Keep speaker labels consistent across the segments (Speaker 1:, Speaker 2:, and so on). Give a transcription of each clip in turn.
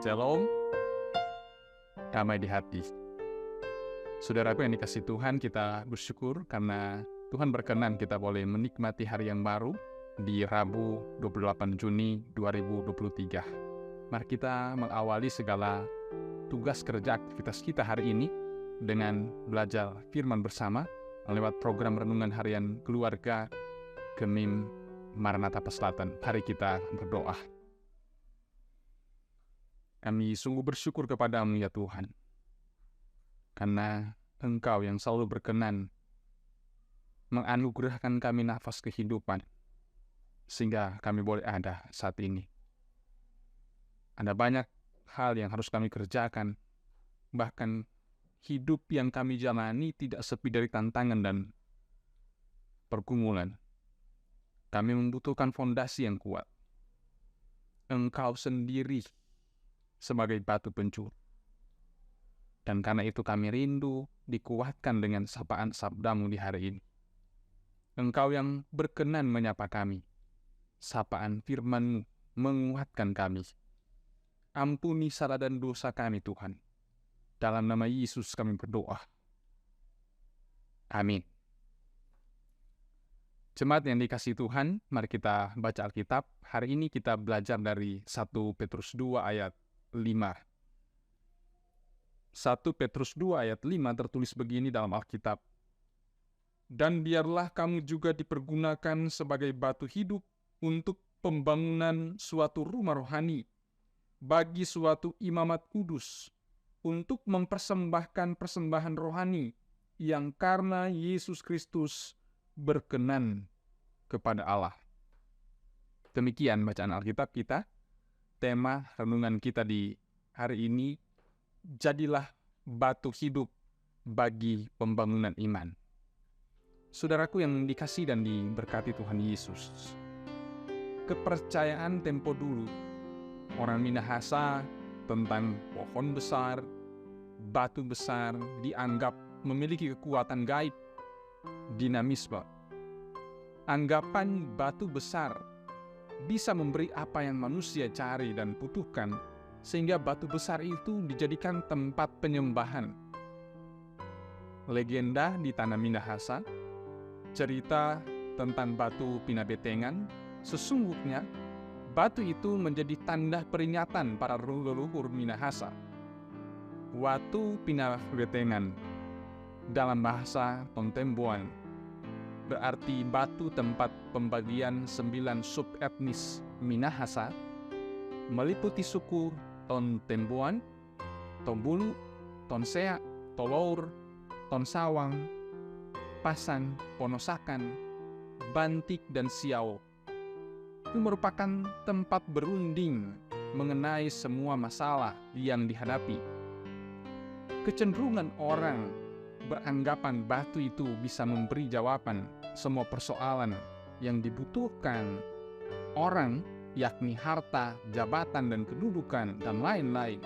Speaker 1: Shalom, damai di hati. Saudaraku yang dikasihi Tuhan, kita bersyukur karena Tuhan berkenan kita boleh menikmati hari yang baru di Rabu 28 Juni 2023. Mari kita mengawali segala tugas kerja aktivitas kita hari ini dengan belajar firman bersama lewat program Renungan Harian Keluarga Gemim Maranatha Peselatan. Hari kita berdoa. Kami sungguh bersyukur kepadamu ya Tuhan, karena Engkau yang selalu berkenan menganugerahkan kami nafas kehidupan, sehingga kami boleh ada saat ini. Ada banyak hal yang harus kami kerjakan, bahkan hidup yang kami jalani tidak sepi dari tantangan dan pergumulan. Kami membutuhkan fondasi yang kuat. Engkau sendiri sebagai batu pencur. Dan karena itu kami rindu dikuatkan dengan sapaan sabdamu di hari ini. Engkau yang berkenan menyapa kami. Sapaan firman-Mu menguatkan kami. Ampuni salah dan dosa kami Tuhan. Dalam nama Yesus kami berdoa. Amin. Jemaat yang dikasihi Tuhan, mari kita baca Alkitab. Hari ini kita belajar dari 1 Petrus 2 ayat 5. 1 Petrus 2 ayat 5 tertulis begini dalam Alkitab. Dan biarlah kamu juga dipergunakan sebagai batu hidup untuk pembangunan suatu rumah rohani, bagi suatu imamat kudus, untuk mempersembahkan persembahan rohani yang karena Yesus Kristus berkenan kepada Allah. Demikian bacaan Alkitab kita. Tema renungan kita di hari ini, jadilah batu hidup bagi pembangunan iman. Saudaraku yang dikasihi dan diberkati Tuhan Yesus, kepercayaan tempo dulu orang Minahasa tentang pohon besar, batu besar dianggap memiliki kekuatan gaib, dinamisme. Anggapan batu besar bisa memberi apa yang manusia cari dan butuhkan, sehingga batu besar itu dijadikan tempat penyembahan. Legenda di tanah Minahasa, cerita tentang batu Pinabetengan, sesungguhnya batu itu menjadi tanda peringatan para leluhur Minahasa. Watu Pinabetengan dalam bahasa Tontembuan berarti batu tempat pembagian 9 subetnis Minahasa, meliputi suku Tontembuan, Tombulu, Tonsea, Tolour, Tonsawang, Pasan, Ponosakan, Bantik, dan Siau. Itu merupakan tempat berunding mengenai semua masalah yang dihadapi. Kecenderungan orang beranggapan batu itu bisa memberi jawaban semua persoalan yang dibutuhkan orang, yakni harta, jabatan, dan kedudukan, dan lain-lain.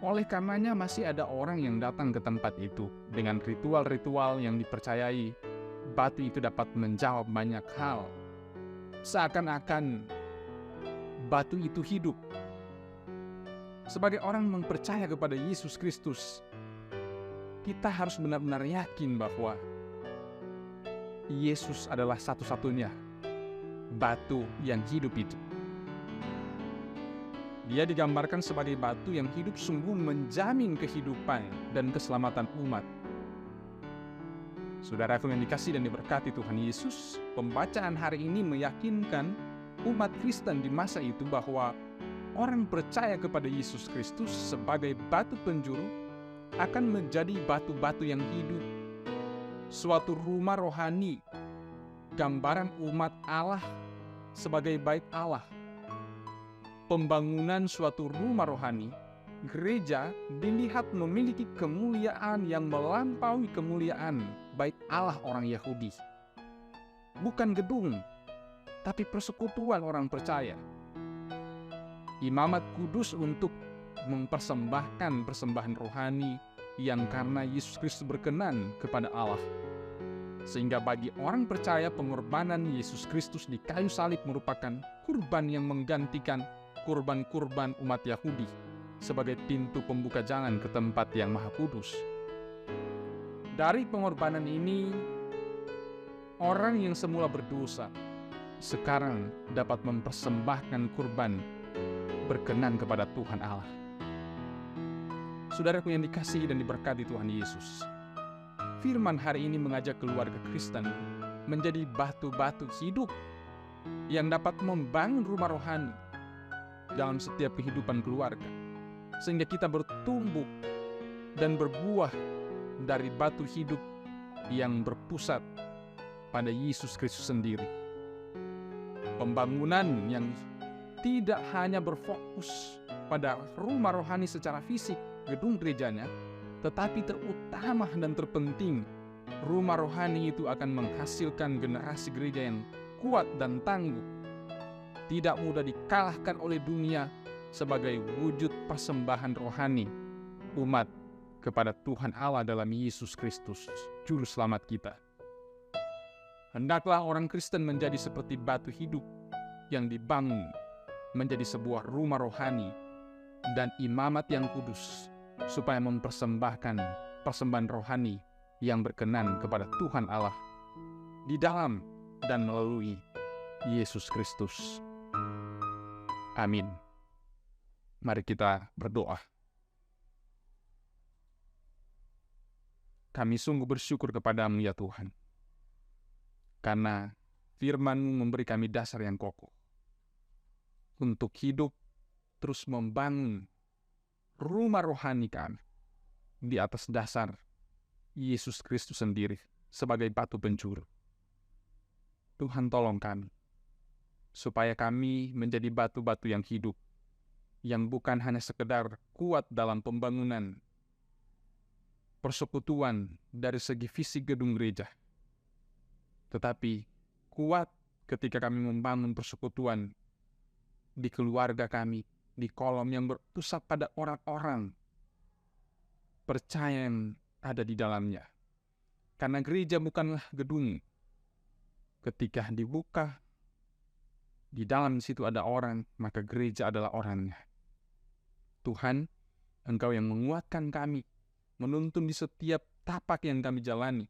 Speaker 1: Oleh karenanya masih ada orang yang datang ke tempat itu dengan ritual-ritual yang dipercayai batu itu dapat menjawab banyak hal. Seakan-akan batu itu hidup. Sebagai orang mempercaya kepada Yesus Kristus, kita harus benar-benar yakin bahwa Yesus adalah satu-satunya batu yang hidup itu. Dia digambarkan sebagai batu yang hidup sungguh menjamin kehidupan dan keselamatan umat. Saudaraku yang dikasihi dan diberkati Tuhan Yesus, pembacaan hari ini meyakinkan umat Kristen di masa itu bahwa orang percaya kepada Yesus Kristus sebagai batu penjuru akan menjadi batu-batu yang hidup. Suatu rumah rohani, gambaran umat Allah sebagai bait Allah. Pembangunan suatu rumah rohani, gereja dilihat memiliki kemuliaan yang melampaui kemuliaan bait Allah orang Yahudi. Bukan gedung, tapi persekutuan orang percaya. Imamat kudus untuk mempersembahkan persembahan rohani yang karena Yesus Kristus berkenan kepada Allah. Sehingga bagi orang percaya pengorbanan Yesus Kristus di kayu salib merupakan kurban yang menggantikan kurban-kurban umat Yahudi sebagai pintu pembuka jalan ke tempat yang maha kudus. Dari pengorbanan ini, orang yang semula berdosa sekarang dapat mempersembahkan kurban berkenan kepada Tuhan Allah. Saudaraku yang dikasihi dan diberkati Tuhan Yesus, firman hari ini mengajak keluarga Kristen menjadi batu-batu hidup yang dapat membangun rumah rohani dalam setiap kehidupan keluarga, sehingga kita bertumbuh dan berbuah dari batu hidup yang berpusat pada Yesus Kristus sendiri. Pembangunan yang tidak hanya berfokus pada rumah rohani secara fisik, gedung gerejanya, tetapi terutama dan terpenting, rumah rohani itu akan menghasilkan generasi gereja yang kuat dan tangguh, tidak mudah dikalahkan oleh dunia sebagai wujud persembahan rohani umat kepada Tuhan Allah dalam Yesus Kristus, Juru Selamat kita. Hendaklah orang Kristen menjadi seperti batu hidup yang dibangun menjadi sebuah rumah rohani dan imamat yang kudus, supaya mempersembahkan persembahan rohani yang berkenan kepada Tuhan Allah di dalam dan melalui Yesus Kristus. Amin. Mari kita berdoa. Kami sungguh bersyukur kepadamu ya Tuhan, karena firman-Mu memberi kami dasar yang kokoh untuk hidup terus membangun rumah rohani kami di atas dasar Yesus Kristus sendiri sebagai batu penjuru. Tuhan tolong kami, supaya kami menjadi batu-batu yang hidup, yang bukan hanya sekedar kuat dalam pembangunan persekutuan dari segi fisik gedung gereja, tetapi kuat ketika kami membangun persekutuan di keluarga kami, di kolom yang berpusat pada orang-orang percaya yang ada di dalamnya. Karena gereja bukanlah gedung. Ketika dibuka, di dalam situ ada orang, maka gereja adalah orangnya. Tuhan, Engkau yang menguatkan kami, menuntun di setiap tapak yang kami jalani,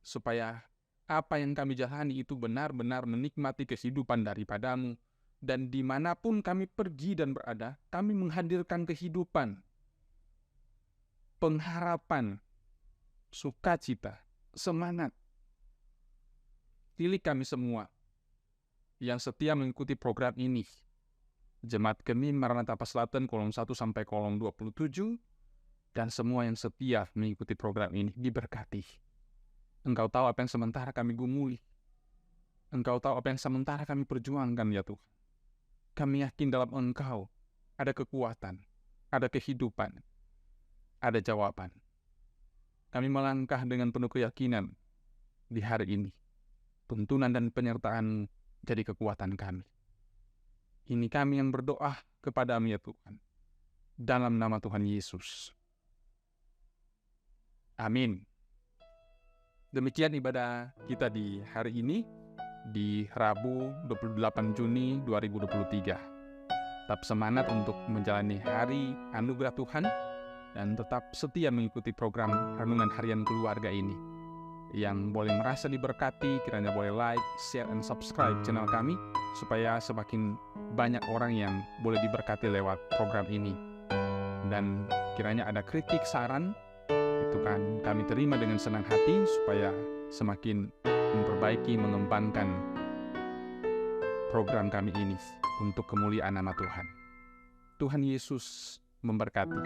Speaker 1: supaya apa yang kami jalani itu benar-benar menikmati kehidupan daripada-Mu, dan dimanapun kami pergi dan berada, kami menghadirkan kehidupan, pengharapan, sukacita, semangat. Pilih kami semua yang setia mengikuti program ini. Jemaat kami Maranatha Selatan kolom 1 sampai kolom 27, dan semua yang setia mengikuti program ini diberkati. Engkau tahu apa yang sementara kami gumuli. Engkau tahu apa yang sementara kami perjuangkan ya Tuhan. Kami yakin dalam Engkau ada kekuatan, ada kehidupan, ada jawaban. Kami melangkah dengan penuh keyakinan di hari ini. Tuntunan dan penyertaan jadi kekuatan kami. Ini kami yang berdoa kepada-Mu ya Tuhan, dalam nama Tuhan Yesus. Amin. Demikian ibadah kita di hari ini, di Rabu 28 Juni 2023. Tetap semangat untuk menjalani hari anugerah Tuhan dan tetap setia mengikuti program Renungan Harian Keluarga ini. Yang boleh merasa diberkati, kiranya boleh like, share, dan subscribe channel kami, supaya semakin banyak orang yang boleh diberkati lewat program ini. Dan kiranya ada kritik, saran, itu kan kami terima dengan senang hati, supaya semakin memperbaiki, mengembangkan program kami ini untuk kemuliaan nama Tuhan. Tuhan Yesus memberkati.